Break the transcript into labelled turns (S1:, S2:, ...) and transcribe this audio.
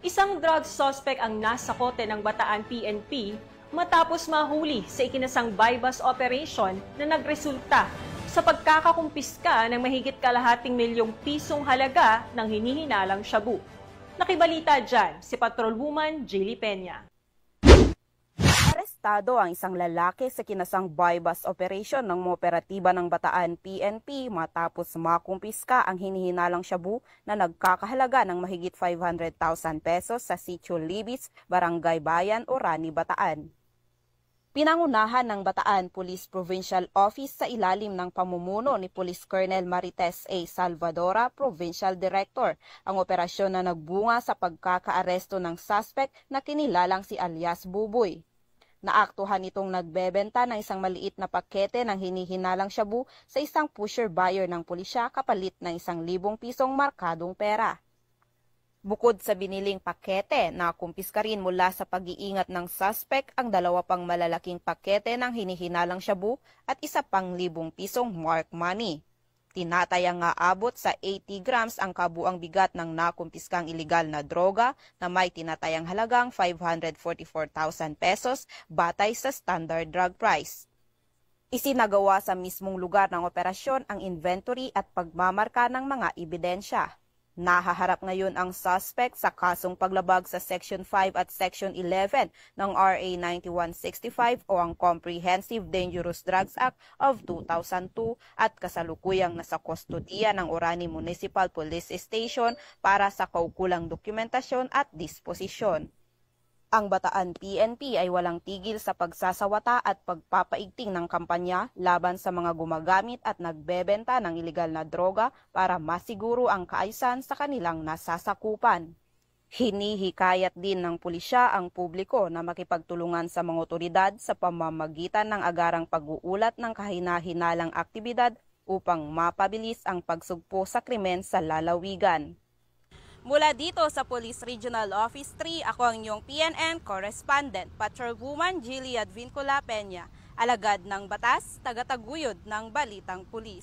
S1: Isang drug suspect ang nasa kote ng Bataan PNP matapos mahuli sa ikinasang buy-bust operation na nagresulta sa pagkakakumpiska ng mahigit kalahating milyong pisong halaga ng hinihinalang shabu. Nakibalita dyan si Patrolwoman Jilly Peña.
S2: Arestado ang isang lalaki sa kinasang buy-bust operation ng Mooperatiba ng Bataan PNP matapos makumpiska ang hinihinalang shabu na nagkakahalaga ng mahigit 500,000 pesos sa Sitio Libis, Barangay Bayan, Orani, Bataan. Pinangunahan ng Bataan Police Provincial Office sa ilalim ng pamumuno ni Police Colonel Marites A. Salvadora, Provincial Director, ang operasyon na nagbunga sa pagkakaaresto ng suspect na kinilalang si alias Buboy. Naaktuhan itong nagbebenta ng isang maliit na pakete ng hinihinalang shabu sa isang pusher buyer ng pulisya kapalit ng 1,000 pisong markadong pera. Bukod sa biniling pakete, nakumpiska rin mula sa pag-iingat ng suspect ang 2 pang malalaking pakete ng hinihinalang shabu at 1 pang 1,000 pisong mark money. Tinatayang aabot sa 80 grams ang kabuang bigat ng nakumpiskang ilegal na droga na may tinatayang halagang 544,000 pesos batay sa standard drug price. Isinagawa sa mismong lugar ng operasyon ang inventory at pagmamarka ng mga ebidensya. Nahaharap ngayon ang suspect sa kasong paglabag sa Section 5 at Section 11 ng RA 9165 o ang Comprehensive Dangerous Drugs Act of 2002 at kasalukuyang nasa kustodiya ng Orani Municipal Police Station para sa kaukulang dokumentasyon at disposisyon. Ang Bataan PNP ay walang tigil sa pagsasawata at pagpapaigting ng kampanya laban sa mga gumagamit at nagbebenta ng ilegal na droga para masiguro ang kaayusan sa kanilang nasasakupan. Hinihikayat din ng pulisya ang publiko na makipagtulungan sa mga otoridad sa pamamagitan ng agarang pag-uulat ng kahina-hinalang aktibidad upang mapabilis ang pagsugpo sa krimen sa lalawigan. Mula dito sa Police Regional Office 3, ako ang inyong PNN Correspondent, Patrolwoman Jilly Advincula Peña, alagad ng batas, tagataguyod ng Balitang Pulis.